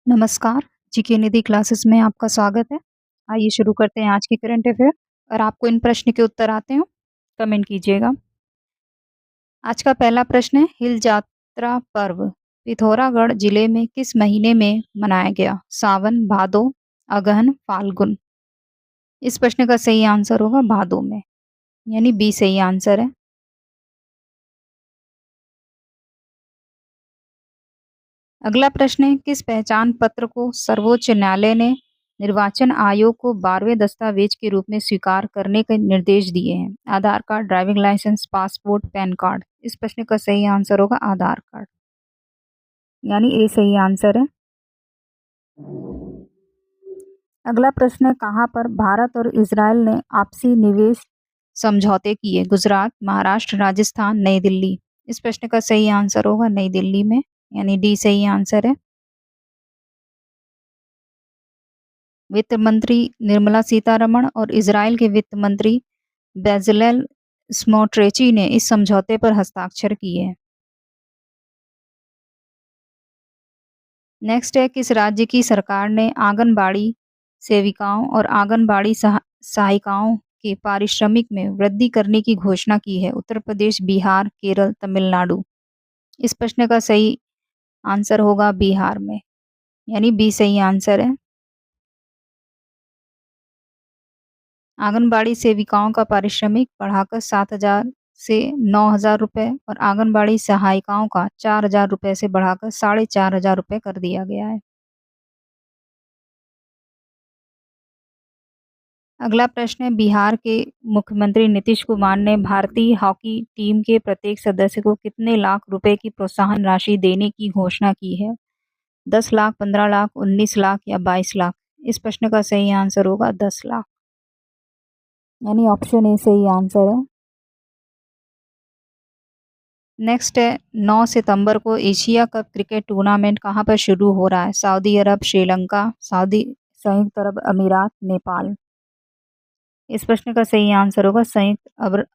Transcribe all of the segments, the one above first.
नमस्कार, जीके निधि क्लासेस में आपका स्वागत है। आइए शुरू करते हैं आज के करंट अफेयर। और आपको इन प्रश्न के उत्तर आते हो, कमेंट कीजिएगा। आज का पहला प्रश्न है, हिल यात्रा पर्व पिथौरागढ़ जिले में किस महीने में मनाया गया? सावन, भादो, अगहन, फाल्गुन। इस प्रश्न का सही आंसर होगा भादो में, यानी बी सही आंसर है। अगला प्रश्न है, किस पहचान पत्र को सर्वोच्च न्यायालय ने निर्वाचन आयोग को 12वें दस्तावेज के रूप में स्वीकार करने के निर्देश दिए हैं? Aadhaar card, driving licence, passport, PAN card. इस प्रश्न का सही आंसर होगा आधार कार्ड, यानी ए सही आंसर है। अगला प्रश्न है, कहाँ पर भारत और इजराइल ने आपसी निवेश समझौते किए? गुजरात, महाराष्ट्र, राजस्थान, नई दिल्ली। इस प्रश्न का सही आंसर होगा नई दिल्ली में, यानी डी सही आंसर है। वित्त मंत्री निर्मला सीतारमण और इजराइल के वित्त मंत्री बेजलेल स्मोट्रिची ने इस समझौते पर हस्ताक्षर किए हैं। नेक्स्ट है, किस राज्य की सरकार ने आंगनबाड़ी सेविकाओं और आंगनबाड़ी सहायिकाओं के पारिश्रमिक में वृद्धि करने की घोषणा की है? उत्तर प्रदेश, बिहार, केरल, तमिलनाडु। इस प्रश्न का सही आंसर होगा बिहार में, यानी बी सही आंसर है। आंगनबाड़ी सेविकाओं का पारिश्रमिक बढ़ाकर 7,000 से 9,000 रुपये और आंगनबाड़ी सहायिकाओं का 4,000 रुपये से बढ़ाकर 4,500 रुपये कर दिया गया है। अगला प्रश्न है, बिहार के मुख्यमंत्री नीतीश कुमार ने भारतीय हॉकी टीम के प्रत्येक सदस्य को कितने लाख रुपए की प्रोत्साहन राशि देने की घोषणा की है? 10 लाख, 15 लाख, 19 लाख या 22 लाख। इस प्रश्न का सही आंसर होगा 10 लाख, यानी ऑप्शन ए सही आंसर है। नेक्स्ट है, 9 सितंबर को एशिया कप क्रिकेट टूर्नामेंट कहाँ पर शुरू हो रहा है? सऊदी अरब, श्रीलंका, संयुक्त अरब अमीरात, नेपाल। इस प्रश्न का सही आंसर होगा संयुक्त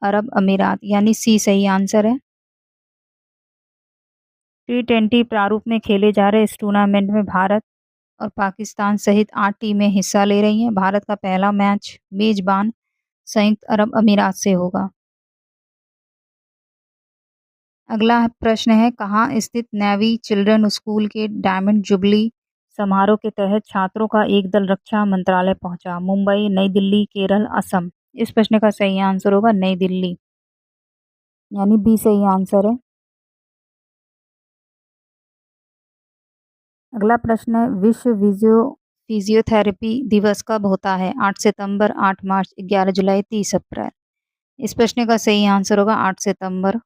अरब अमीरात, यानी सी सही आंसर है। T20 प्रारूप में खेले जा रहे इस टूर्नामेंट में भारत और पाकिस्तान सहित 8 टीमें हिस्सा ले रही हैं। भारत का पहला मैच मेजबान संयुक्त अरब अमीरात से होगा। अगला प्रश्न है, कहाँ स्थित नेवी चिल्ड्रन स्कूल के डायमंड जुबली समारोह के तहत छात्रों का एक दल रक्षा मंत्रालय पहुंचा? मुंबई, नई दिल्ली, केरल, असम। इस प्रश्न का सही आंसर होगा नई दिल्ली, यानी बी सही आंसर है। अगला प्रश्न है, विश्व फिजियोथेरेपी दिवस कब होता है? 8 सितंबर, 8 मार्च, 11 जुलाई, 30 अप्रैल। इस प्रश्न का सही आंसर होगा 8 सितंबर।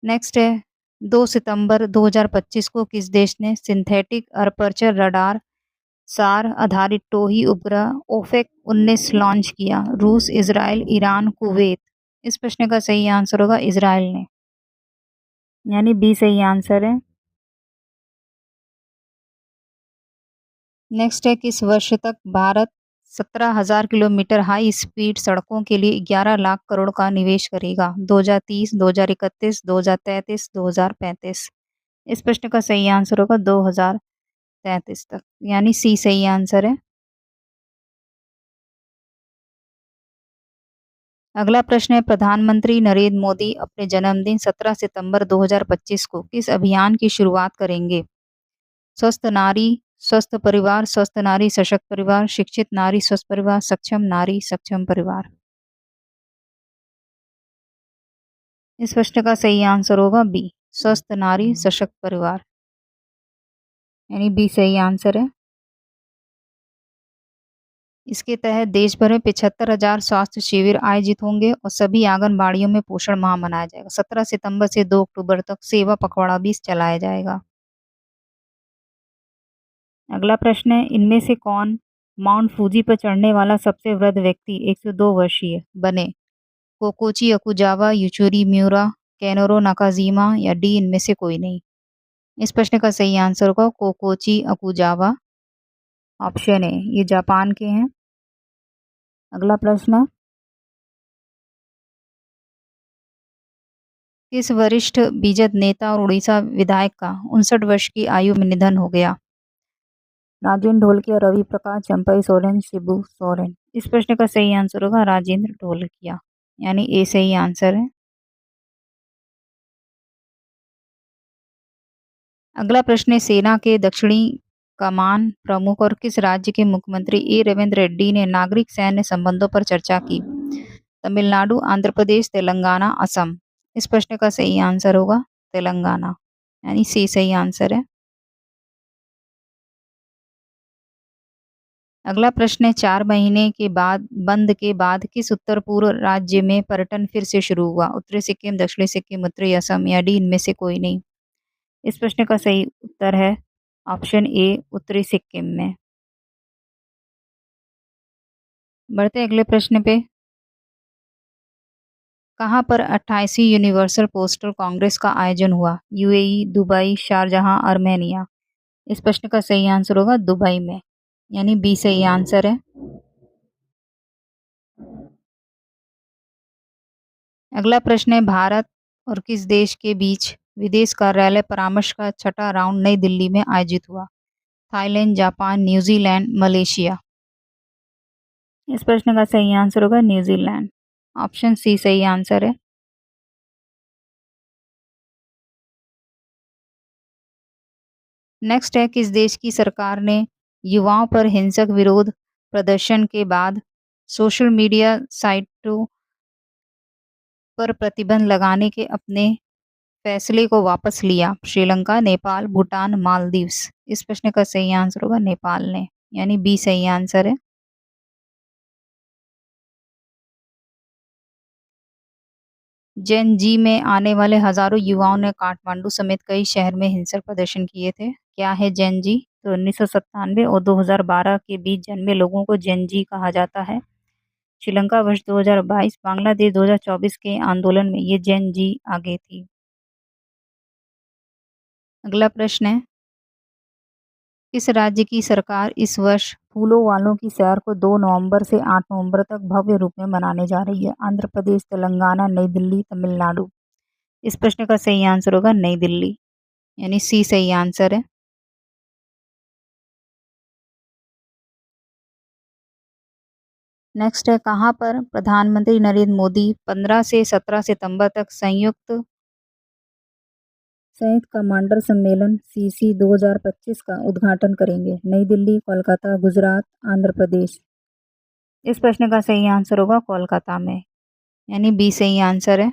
नेक्स्ट है, 2 सितंबर 2025 को किस देश ने सिंथेटिक अपर्चर रडार सार आधारित टोही उपग्रह ओफेक 19 लॉन्च किया? रूस, इजराइल, ईरान, कुवैत। इस प्रश्न का सही आंसर होगा इजराइल ने, यानी बी सही आंसर है। नेक्स्ट है, किस वर्ष तक भारत 17,000 किलोमीटर हाई स्पीड सड़कों के लिए 11 लाख करोड़ का निवेश करेगा? 2030, 2031, 2033, 2035। इस प्रश्न का सही आंसर होगा 2033 तक, यानी सी सही आंसर है। अगला प्रश्न है, प्रधानमंत्री नरेंद्र मोदी अपने जन्मदिन 17 सितंबर 2025 को किस अभियान की शुरुआत करेंगे? स्वस्थ नारी स्वस्थ परिवार, स्वस्थ नारी सशक्त परिवार, शिक्षित नारी स्वस्थ परिवार, सक्षम नारी सक्षम परिवार। इस प्रश्न का सही आंसर होगा बी, स्वस्थ नारी सशक्त परिवार, यानी बी सही आंसर है। इसके तहत देश भर में 75,000 स्वास्थ्य शिविर आयोजित होंगे और सभी आंगनबाड़ियों में पोषण माह मनाया जाएगा। 17 सितंबर से 2 अक्टूबर तक सेवा पखवाड़ा भी चलाया जाएगा। अगला प्रश्न है, इनमें से कौन माउंट फूजी पर चढ़ने वाला सबसे वृद्ध व्यक्ति 102 वर्षीय बने? कोकोची अकुजावा, यूचुरी म्यूरा, केनोरो नाकाजीमा या डी इनमें से कोई नहीं। इस प्रश्न का सही आंसर होगा कोकोची अकुजावा, ऑप्शन ए, ये जापान के हैं। अगला प्रश्न, किस वरिष्ठ बीजद नेता और उड़ीसा विधायक का 59 वर्ष की आयु में निधन हो गया? राजेंद्र ढोलकिया, रवि प्रकाश, चंपई सोरेन, शिबू सोरेन। इस प्रश्न का सही आंसर होगा राजेंद्र ढोलकिया, यानी ए सही आंसर है। अगला प्रश्न है, सेना के दक्षिणी कमान प्रमुख और किस राज्य के मुख्यमंत्री ए रविंद्र रेड्डी ने नागरिक सैन्य संबंधों पर चर्चा की? तमिलनाडु, आंध्र प्रदेश, तेलंगाना, असम। इस प्रश्न का सही आंसर होगा तेलंगाना, यानी सी सही आंसर है। अगला प्रश्न है, 4 महीने के बाद बंद के बाद किस उत्तर पूर्व राज्य में पर्यटन फिर से शुरू हुआ? उत्तरी सिक्किम, दक्षिणी सिक्किम, उत्तरी असम या डी इनमें से कोई नहीं। इस प्रश्न का सही उत्तर है ऑप्शन ए, उत्तरी सिक्किम में। बढ़ते हैं अगले प्रश्न पे। कहाँ पर 28वीं यूनिवर्सल पोस्टल कांग्रेस का आयोजन हुआ? UAE, Dubai, शारजहां, Armenia. इस प्रश्न का सही आंसर होगा दुबई में, यानी बी सही आंसर है। अगला प्रश्न है, भारत और किस देश के बीच विदेश कार्यालय परामर्श का छठा राउंड नई दिल्ली में आयोजित हुआ? Thailand, Japan, New Zealand, Malaysia. इस प्रश्न का सही आंसर होगा न्यूजीलैंड, ऑप्शन सी सही आंसर है। नेक्स्ट है, किस देश की सरकार ने युवाओं पर हिंसक विरोध प्रदर्शन के बाद सोशल मीडिया साइटों पर प्रतिबंध लगाने के अपने फैसले को वापस लिया? श्रीलंका, नेपाल, भूटान, मालदीव्स। इस प्रश्न का सही आंसर होगा नेपाल ने, यानी बी सही आंसर है। जेन जी में आने वाले हजारों युवाओं ने काठमांडू समेत कई शहर में हिंसक प्रदर्शन किए थे। क्या है जेन जी? तो 1997 और 2012 के बीच जन्मे लोगों को जेन जी कहा जाता है। श्रीलंका वर्ष 2022, बांग्लादेश 2024 के आंदोलन में ये जेन जी आगे थी। अगला प्रश्न है, किस राज्य की सरकार इस वर्ष फूलों वालों की सैर को 2 नवंबर से 8 नवंबर तक भव्य रूप में मनाने जा रही है? आंध्र प्रदेश, तेलंगाना, नई दिल्ली, तमिलनाडु। इस प्रश्न का सही आंसर होगा नई दिल्ली, यानी सी सही आंसर है। नेक्स्ट है, कहाँ पर प्रधानमंत्री नरेंद्र मोदी 15 से 17 सितंबर तक संयुक्त कमांडर सम्मेलन सीसी 2025 का उद्घाटन करेंगे? नई दिल्ली, कोलकाता, गुजरात, आंध्र प्रदेश। इस प्रश्न का सही आंसर होगा कोलकाता में, यानी बी सही आंसर है।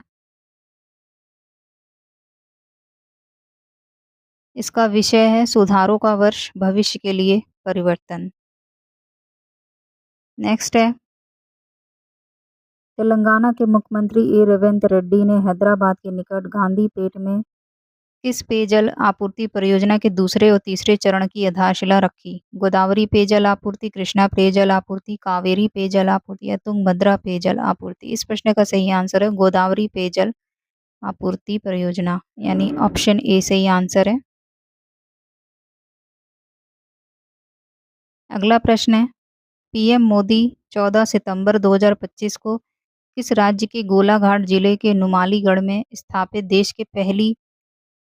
इसका विषय है सुधारों का वर्ष, भविष्य के लिए परिवर्तन। नेक्स्ट है, तेलंगाना के मुख्यमंत्री ए रेवंत रेड्डी ने हैदराबाद के निकट गांधीपेट में किस पेयजल आपूर्ति परियोजना के दूसरे और तीसरे चरण की आधारशिला रखी? गोदावरी पेयजल आपूर्ति, कृष्णा पेयजल आपूर्ति, कावेरी पेयजल आपूर्ति या तुंगभद्रा पेयजल आपूर्ति। इस प्रश्न का सही आंसर है गोदावरी पेयजल आपूर्ति परियोजना, यानी ऑप्शन ए सही आंसर है। अगला प्रश्न है, पीएम मोदी 14 सितंबर 2025 को किस राज्य के गोलाघाट जिले के नुमालीगढ़ में स्थापित देश के पहली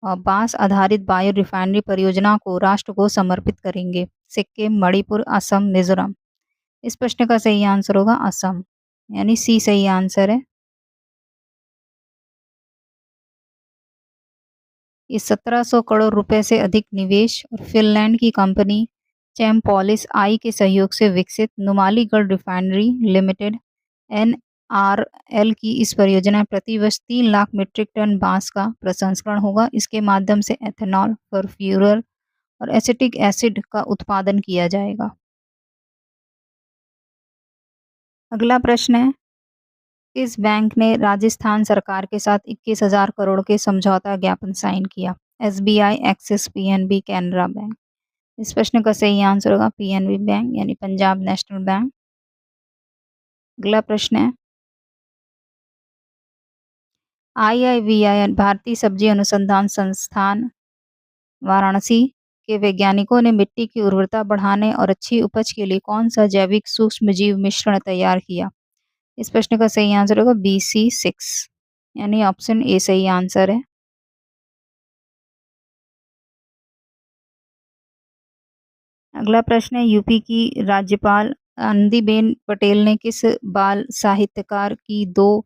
बांस आधारित बायो रिफाइनरी परियोजना को राष्ट्र को समर्पित करेंगे? सिक्किम, मणिपुर, असम, मिजोरम। इस प्रश्न का सही आंसर होगा असम, यानी सी सही आंसर है। ये 1700 करोड़ रुपए से अधिक निवेश और फिनलैंड की कंपनी चैम्पॉलिस आई के सहयोग से विकसित नुमालीगढ़ रिफाइनरी लिमिटेड एनआरएल की इस परियोजना में प्रति वर्ष 3 लाख मीट्रिक टन बांस का प्रसंस्करण होगा। इसके माध्यम से एथेनॉल, फॉस्फोरस और एसिटिक एसिड का उत्पादन किया जाएगा। अगला प्रश्न है, किस बैंक ने राजस्थान सरकार के साथ 21,000 करोड़ के समझौता ज्ञापन साइन किया? SBI, axis, PNB, Canara bank. इस प्रश्न का सही आंसर होगा पीएनबी बैंक, यानी पंजाब नेशनल बैंक। अगला प्रश्न है, आईआईवीआई भारतीय सब्जी अनुसंधान संस्थान वाराणसी के वैज्ञानिकों ने मिट्टी की उर्वरता बढ़ाने और अच्छी उपज के लिए कौन सा जैविक सूक्ष्मजीव मिश्रण तैयार किया? इस प्रश्न का सही आंसर होगा BC6, यानी ऑप्शन ए सही आंसर है। अगला प्रश्न है, यूपी की राज्यपाल आनंदीबेन पटेल ने किस बाल साहित्यकार की 2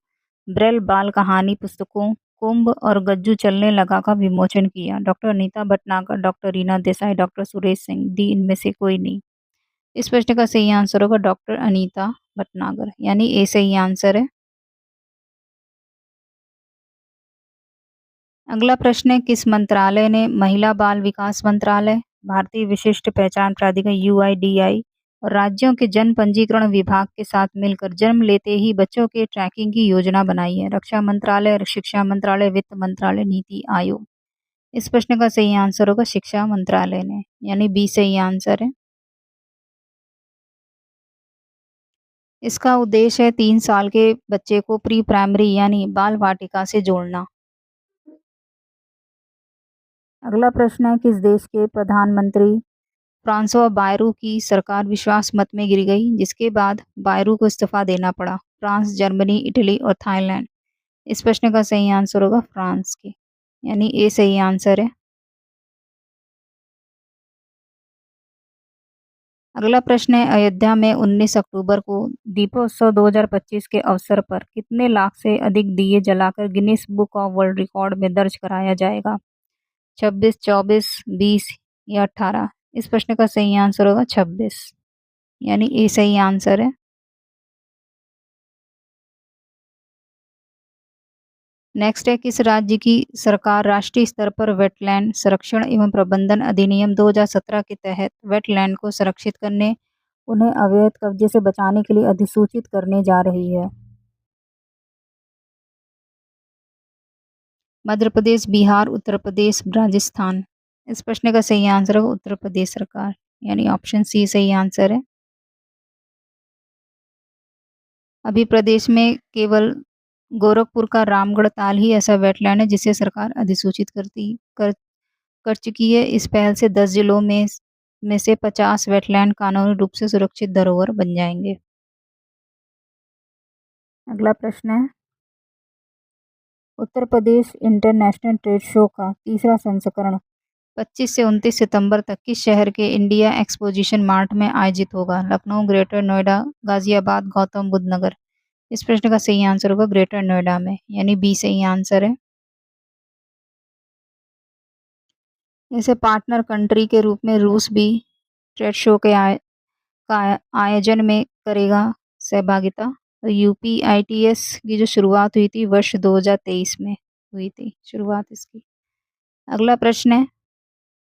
ब्रेल बाल कहानी पुस्तकों कुंभ और गज्जू चलने लगा का विमोचन किया? Doctor Anita Bhatnagar, doctor Reena Desai, doctor Suresh Singh, D इनमें से कोई नहीं। इस प्रश्न का सही आंसर होगा डॉक्टर अनीता भटनागर, यानी ए सही आंसर है। अगला प्रश्न है, किस मंत्रालय ने महिला बाल विकास मंत्रालय, भारतीय विशिष्ट पहचान प्राधिकरण यूआईडीआई और राज्यों के जन पंजीकरण विभाग के साथ मिलकर जन्म लेते ही बच्चों के ट्रैकिंग की योजना बनाई है? रक्षा मंत्रालय, शिक्षा मंत्रालय, वित्त मंत्रालय, नीति आयोग। इस प्रश्न का सही आंसर होगा शिक्षा मंत्रालय ने, यानी बी सही आंसर है। इसका उद्देश्य है 3 साल के बच्चे को प्री प्राइमरी यानी बाल वाटिका से जोड़ना। अगला प्रश्न है, किस देश के प्रधानमंत्री फ्रांसवा बायरू की सरकार विश्वास मत में गिर गई, जिसके बाद बायरू को इस्तीफा देना पड़ा? फ्रांस, जर्मनी, इटली और थाईलैंड। इस प्रश्न का सही आंसर होगा फ्रांस के, यानी ए सही आंसर है। अगला प्रश्न है, अयोध्या में 19 अक्टूबर को दीपोत्सव 2025 के अवसर पर कितने लाख से अधिक दिए जलाकर Guinness book of world record में दर्ज कराया जाएगा? 26, 24, 20 या 18? इस प्रश्न का सही आंसर होगा 26, यानी ए सही आंसर है। नेक्स्ट है, किस राज्य की सरकार राष्ट्रीय स्तर पर वेटलैंड संरक्षण एवं प्रबंधन अधिनियम 2017 के तहत वेटलैंड को संरक्षित करने, उन्हें अवैध कब्जे से बचाने के लिए अधिसूचित करने जा रही है? मध्य प्रदेश, बिहार, उत्तर प्रदेश, राजस्थान। इस प्रश्न का सही आंसर है उत्तर प्रदेश सरकार, यानी ऑप्शन सी सही आंसर है। अभी प्रदेश में केवल गोरखपुर का रामगढ़ ताल ही ऐसा वेटलैंड है जिसे सरकार अधिसूचित कर कर चुकी है। इस पहल से 10 जिलों में से 50 वेटलैंड कानूनी रूप से सुरक्षित धरोहर बन जाएंगे। अगला प्रश्न है, Uttar Pradesh international trade show का तीसरा संस्करण 25 से 29 सितंबर तक किस शहर के इंडिया एक्सपोजिशन मार्ट में आयोजित होगा? लखनऊ, ग्रेटर नोएडा, गाजियाबाद, गौतम बुद्ध नगर। इस प्रश्न का सही आंसर होगा ग्रेटर नोएडा में, यानी बी सही आंसर है। जैसे पार्टनर कंट्री के रूप में रूस भी ट्रेड शो का आयोजन में करेगा सहभागिता। तो यूपीआईटीएस की जो शुरुआत हुई थी वर्ष 2023 में हुई थी शुरुआत इसकी। अगला प्रश्न है,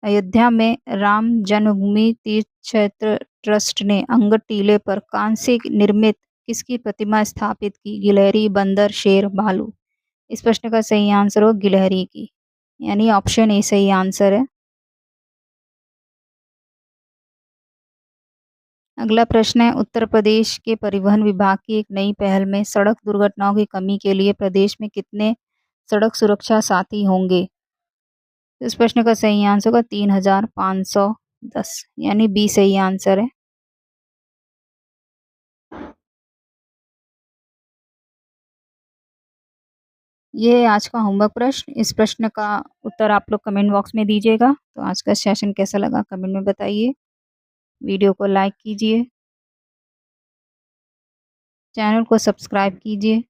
अयोध्या में राम जन्मभूमि तीर्थ क्षेत्र ट्रस्ट ने अंगद टीले पर कांस्य निर्मित किसकी प्रतिमा स्थापित की? गिलहरी, बंदर, शेर, भालू। इस प्रश्न का सही आंसर हो गिलहरी की, यानी ऑप्शन ए सही आंसर है। अगला प्रश्न है, उत्तर प्रदेश के परिवहन विभाग की एक नई पहल में सड़क दुर्घटनाओं की कमी के लिए प्रदेश में कितने सड़क सुरक्षा साथी होंगे? तो इस प्रश्न का सही आंसर होगा 3510, यानी बी सही आंसर है। ये है आज का होमवर्क प्रश्न। इस प्रश्न का उत्तर आप लोग कमेंट बॉक्स में दीजिएगा। तो आज का सेशन कैसा लगा कमेंट में बताइए। वीडियो को लाइक कीजिए, चैनल को सब्सक्राइब कीजिए।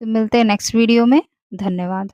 तो मिलते हैं नेक्स्ट वीडियो में। धन्यवाद।